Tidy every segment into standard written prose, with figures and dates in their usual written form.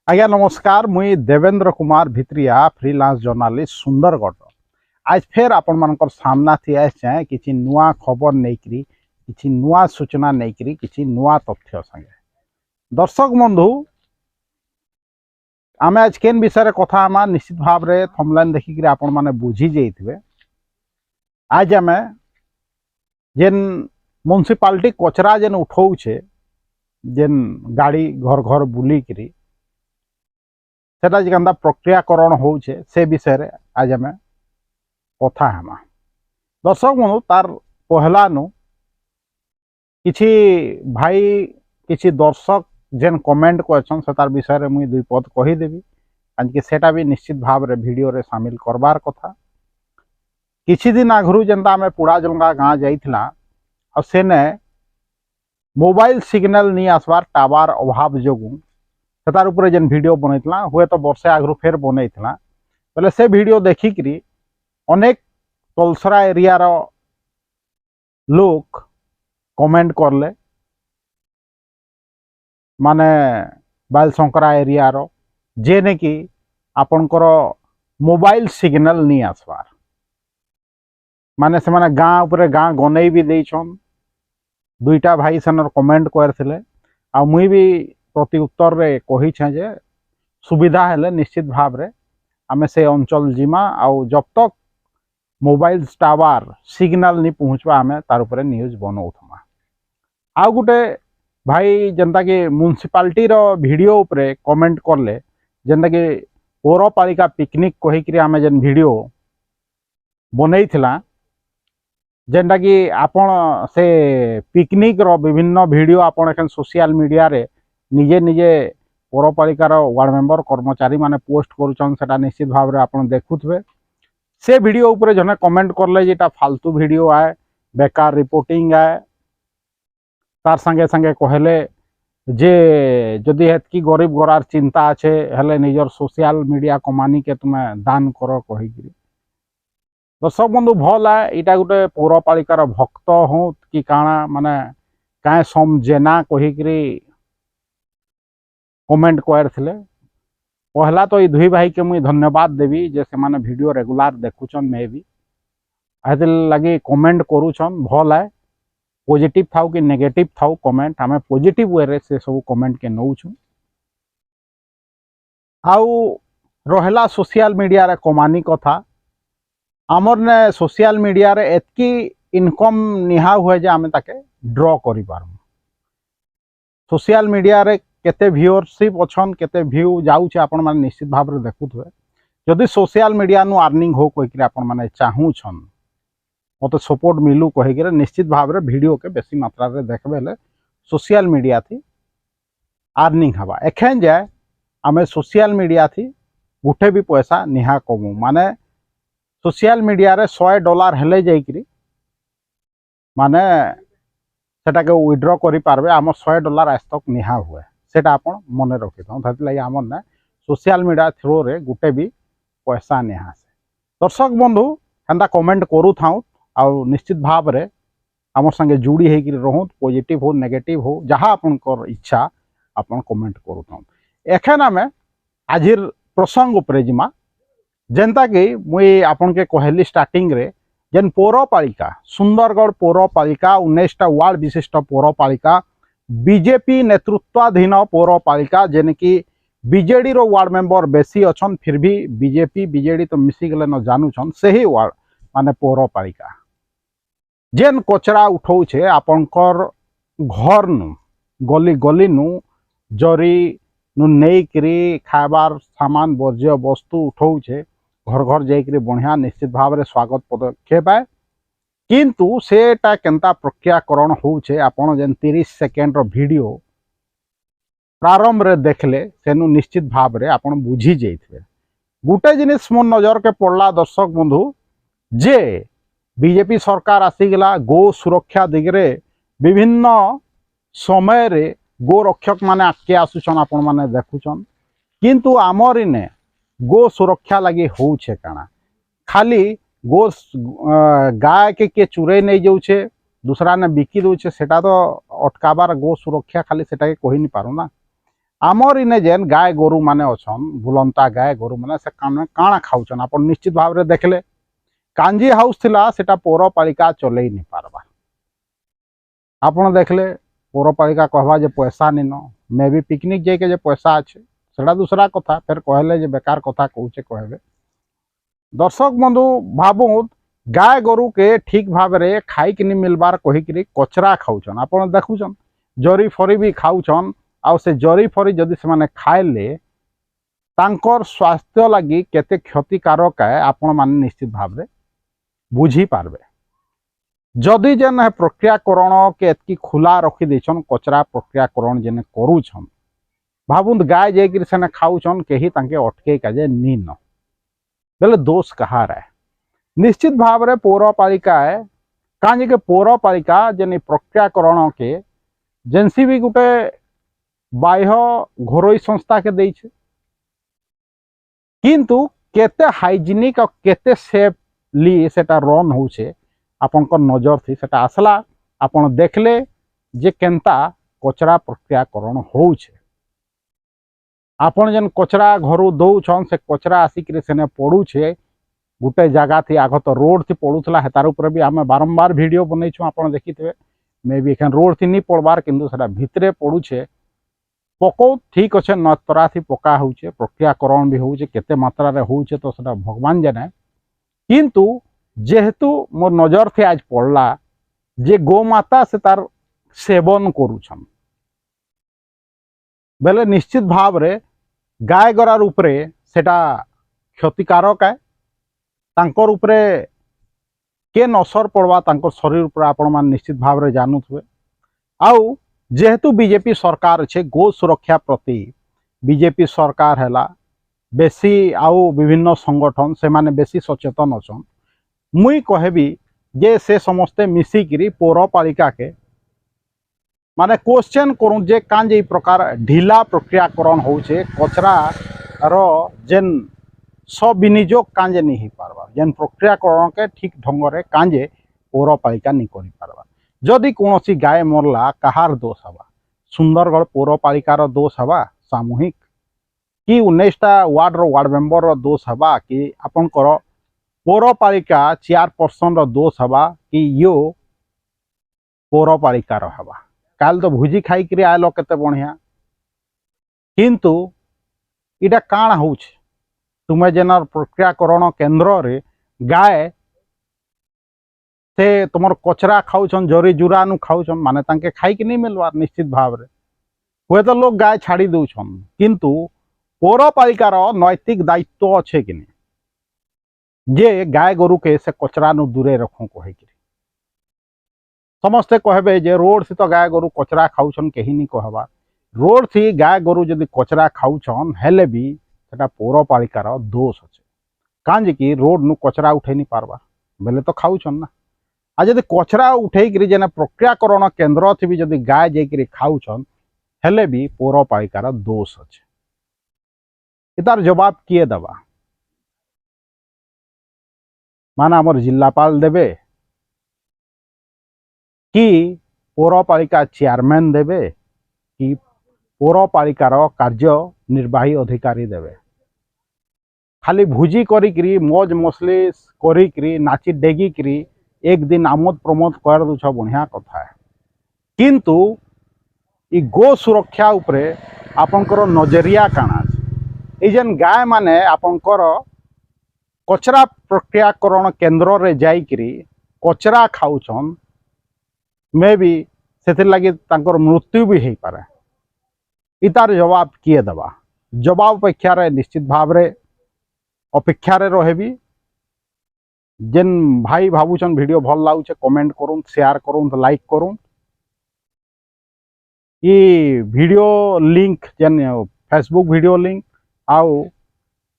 आज्ञा नमस्कार मुई देवेंद्र कुमार भित्रिया फ्रीलांस जर्नालिस्ट सुंदरगढ़। आज फिर आपण मानकर सामना थी आए किसी नुआ खबर नहीं किसी नुआ सूचना नहीं किसी नुआ तथ्य संगे दर्शक बंधु आम आज केन विषय कथा आमा निश्चित भाव रे थंबनेल देखिक आपण माने बुझी जाइथिबे। आज आम जेन म्युनिसिपालिटी कचरा जेन उठाऊे जेन गाड़ी घर घर बुलिकी सेटा जेन्ता प्रक्रियाकरण होचे से विषय रे आज आम कथा हेमा। दर्शक बंधु तार पहला नु किछि भाई किछि दर्शक जेन कमेंट करछन से तार विषय रे मुई दुई पद कहीदेवी कि सेटा भी निश्चित भाव रे वीडियो रे शामिल करबार कथा। किछि दिन आगरू जेन्ता आम पुड़ाजलंगा गाँ जाइथिला आ सेने मोबाइल सिग्नल नहीं आसबार टावर अभाव जोगु तार उपरे जेन वीडियो बनैतला हुए तो वर्षे आगरू फेर बनैतला बोले से वीडियो देखिकी अनेक तलसरा एरिया रो लोग कमेंट करले माने बालसंकरा एरिया रो जेने कि आपनकर मोबाइल सिग्नल नहीं आसबार माने से माने गाँ उपरे गाँ गनै भी देछन। दुईटा भाई सेनर कमेंट करथिले आ मुई भी प्रति उत्तर रे कही छे जे सुविधा हेले निश्चित भाव रे आमे से अंचल जिमा आउ जब तक मोबाइल टावर सिग्नल नहीं पहुँचवा आमे तार उपरे न्यूज बनौथमा। आउ गुटे भाई जेनता कि म्युनिसिपालिटी रो वीडियो उपरे कमेंट करले जेनता कि पौरपालिका पिकनिक कहिकरी आमे जेन वीडियो बनैथिला जेनटा कि आपण से पिकनिक रो विभिन्न वीडियो आपण एखन सोशल मीडिया रे निजे निजे पौरपालिकार वार्ड मेंबर कर्मचारी माने पोस्ट करुछन सेटा निश्चित भाव रे आपण देखुथबे। से वीडियो ऊपर जने कमेंट करले जेटा फालतू वीडियो आए बेकार रिपोर्टिंग आए तार संगे संगे कहले जे जदि हेतकी गरीब गोरार चिंता अच्छे हेले निजर सोशल मीडिया कमानी के तुमे दान कर कहिकरी। दर्शक बंधु भल है इटा गोटे पौरपालिकार भक्त हो कि काଣା माने काए समझेना कहिकरी कमेंट करथिले। पहला तो ये दुई भाई के मुई धन्यवाद देवी जे से माने वीडियो रेगुलर देखुछन मे भी आदि लगी कमेंट करूछन भल है पॉजिटिव थाउ कि नेगेटिव थाउ कमेंट आमे पॉजिटिव वे रे से सब कमेंट के नौछु। आउ रहला सोशल मीडिया रे कमानी कथा आमर ने सोशल मीडिया रे एतकी इनकम निहा हुए जे आमे ताके ड्रॉ करि पारम। सोशल मीडिया रे केते व्यूअरशिप अच्छन केते व्यू जाउछे आपण माने निश्चित भाव रे देखुथबे। जदि सोशल मीडिया नु अर्निंग हो कहिकरी आपण माने चाहूछन मते सपोर्ट मिलू कहिकरी निश्चित भाव रे वीडियो के बेसी मात्रा रे देखबेले सोशल मीडिया थी अर्निंग हवा। एखेन जाय आमे सोशल मीडिया थी गुटे भी पैसा निहा कमु माने सोशल मीडिया रे $100 हेले जाइकरी माने सेटा के विड्रॉ करि पारबे आम $100 आज तक निहा हुए सेटा आपण मने रखि था लगी आमर ना सोशल मीडिया थ्रू रे गुटे भी पैसा निहा से। दर्शक बंधु हेन्ता कमेंट करू थाउ आउ निश्चित भाव रे आमर संगे जुड़ी हेकि रहूँ पॉजिटिव हो नेगेटिव हो जहाँ आपनकर इच्छा आपन कमेंट करू थाउ। एखन आमे आजिर प्रसंग उपरे जिमा जेनता कि मुई आपन के कहली स्टार्टिंग रे जेन पौरपालिका सुंदरगढ़ पौरपालिका 19टा वार्ड विशिष्ट पौरपालिका बीजेपी नेतृत्वाधीन पौरपालिका जेन कि बीजेडी रो वार्ड मेंबर बेसी अच्छन फिर भी बीजेपी बीजेडी तो मिसी गले न जानूछन सही वार्ड माने पौरपालिका जेन कचरा उठाऊे आपनकर घर नु गली गली नु जरी नु नहींकरी खाबार सामान वर्ज्य वस्तु उठाऊे घर घर जाइकरी बढ़िया निश्चित भाव रे स्वागत पदक्षेप है किंतु सेटा केनता प्रक्रियाकरण होउछे आपण जेन 30 सेकेंड रो वीडियो प्रारंभ रे देखले सेनु निश्चित भाव रे आपण बुझी जाइथिबे। गुटे जिनिस मोर नजर के पड़ला दर्शक बंधु जे बीजेपी सरकार आसीगला गो सुरक्षा दिगरे विभिन्न समय रे गो रक्षक माने आके आसुछन आपण माने देखुछन किंतु आमर इने गो सुरक्षा लगी होउछे काना खाली गो गाय के चुरे नहीं जाऊे दूसरा ने बिकी दौचे सेटा तो अटकाबार गो सुरक्षा खाली सेटा के कही नहीं पारू ना आमर इने जेन गाय गोरु माने अछन बुलंता गाय गोरु माने से काଣା खाउछन आपण निश्चित भाव रे देखले कांजी हाउस थिला सेटा पौरपालिका चलई नहीं पारबा आपण देखले पौरपालिका कहबा जे पैसा निन मे भी पिकनिक जाके जे पैसा अच्छे सेटा दूसरा कथा फिर कहले जे बेकार कथा कहूचे कहबे दर्शक बंधु भावुत गाय गोरु के ठीक भाव रे खाई कि मिलबार कहीकि कचरा खाऊन आप देखुन जरी फरी भी खाऊन आउ से जरी फरी जदि से खाइले तांकर स्वास्थ्य लगी केते क्षतिकारक है आपण माने निश्चित भाव रे बुझी पारबे जदि जेन प्रक्रियाकरण के एतकी खुला रखी देछन कचरा प्रक्रियाकरण जेने करूछन भावुन गाय जाकर से खाऊन कहीं अटके काजे नीन बेले दोष कहार है निश्चित भाव रे पौरपालिका है कहीं के पौरपालिका जेन प्रक्रियाकरण के जेनसी भी गोटे बाह्य घरोई संस्था के देइछे किंतु केते हाइजीनिक और केते सेफली सेटा रन होउछे आपनकर नजर थी सेटा आसला आपण देखले जे केनता कचरा प्रक्रियाकरण होउछे आपण जेन कचरा घर दौछन से कचरा आसिक सेने पड़ूछे गोटे जगह थी आग तो रोड थी पड़ूला हेतार ऊपर भी आम बारंबार वीडियो बनईछु आपण देखिथे मे भी एखन रोड थी नहीं पड़बार किंतु सेटा भितरे पड़ूछे पको ठीक अच्छे नतरा थी पका होउछे प्रक्रियाकरण भी होउछे केते मात्रा रे होउछे तो सेटा भगवान जाने किंतु जेहेतु मोर नजर थी आज पड़ला जे गोमाता से तार सेवन करूछन बेले निश्चित भाव रे गाय गरार उपरे सेटा क्षतिकारक है तांकर उपरे केन असर पड़वा तांकर शरीर उपरे आपण मान निश्चित भाव रे जानुथबे आउ जेहेतु बीजेपी सरकार छे गो सुरक्षा प्रति बीजेपी सरकार हैला बेसी आउ विभिन्न संगठन से माने बेसी सचेतन अछन मुई कहबी जे से समस्ते मिसिकिरी पौरपालिका के माने क्वेश्चन करूँ जे कां जे प्रकार ढिला प्रक्रियाकरण होउछे कचरा रो जेन सविनियोग कां जे नहीं पारबा जेन प्रक्रियाकरण के ठीक ढंग रे कां जे पौरपालिका नहीं करि पारबा जदि कोनोसी गाय मरला कहार दोष हवा सुंदरगढ़ पौरपालिकार दोष हवा सामूहिक कि 19टा वार्ड रो वार्ड मेंबर रो दोष हवा कि आपनकर पौरपालिका चेयरपर्सन रो दोष हवा कि यो पौरपालिकार हवा काल तो भुजी खाई करी आलो केते बढ़िया किंतु इटा काण होउछ तुमे जेनर प्रक्रियाकरण केंद्र रे गाय से तुम कचरा खाऊन जरी जुरानु खाऊन माने तांके खाई कि नहीं मिलवार निश्चित भाव रे हुए तो लोग गाय छाड़ी दौन किंतु पौरपालिकार नैतिक दायित्व अच्छे कि नहीं जे गाय गोरु के से कचरा नु दूरे रखूँ कह समस्ते कहबे जे रोड से तो गाय गोरु कचरा खाऊन कहीं नहीं कहबार रोड थी गाय गोरु जदि कचरा खाऊन हेले भी सेटा पौरपालिकार दोष अच्छे कांजे कि रोड नु कचरा उठे नहीं पारबार बेले तो खाऊन ना आ जदि कचरा उठे जेने प्रक्रियाकरण केंद्र थी भी जदि गाय जाकर खाऊन हेले भी पौरपालिकार दोष अच्छे इतार जवाब किए दबा माने आमर जिलापाल देबे कि पौरपालिका चेयरमैन देबे कि पौरपालिकार कार्यनिर्वाही अधिकारी देबे खाली भुजी करी मौज मसलिस करी नाची डेगिकी एक दिन आमोद प्रमोद कर दूछ बढ़िया कथा है किंतु ई गो सुरक्षा उपरे आपनकर नजरिया काना ये जेन गाय माने आपनकर कचरा प्रक्रियाकरण केंद्र रे जाइकरी कचरा खाऊन मे भी से लगी तांकर मृत्यु भी हो पारे इतार जवाब किए दबा जवाब अपेक्षा रे निश्चित भाव रे अपेक्षा रे रहेबी जेन भाई भावुचन वीडियो भल लागुचे कमेंट करूँ शेयर करूँ लाइक करूँ ये वीडियो लिंक जेन फेसबुक वीडियो लिंक आउ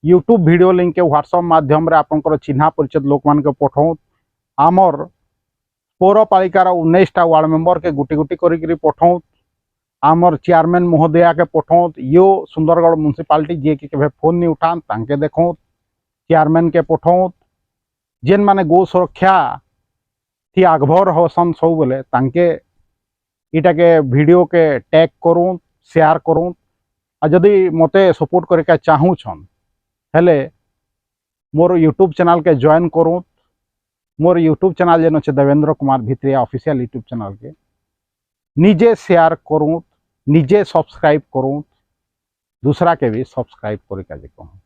यूट्यूब वीडियो लिंक के व्हाट्सएप माध्यम रे आपनकर चिन्हा परिचित लोक मान के पठाऊँ आमर पौरपालिकार 19टा वार्ड मेंबर के गुटी गुटी करी पठाऊँ आमर चेयरमैन महोदया के पठाऊँ यो सुंदरगढ़ म्युनिसिपालिटी जी के फोन नहीं उठान तांके देखूँ चेयरमैन के पठाऊँ जेन माने गो सुरक्षा थी आगभर होसन सब बेले तांके इटा के वीडियो के टैग करूँ शेयर करूँ आ जदि मते सपोर्ट करके चाहूछन हेले मोर यूट्यूब चैनल के जॉइन करूँ। मोर यूट्यूब चैनल जेन अच्छे Devendra Kumar Bhitriya official YouTube channel के निजे शेयर करूँ, निजे सब्सक्राइब करूँ, दूसरा के भी सब्सक्राइब करके कहूँ।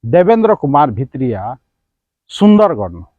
देवेंद्र कुमार भित्रिया सुंदरगढ़।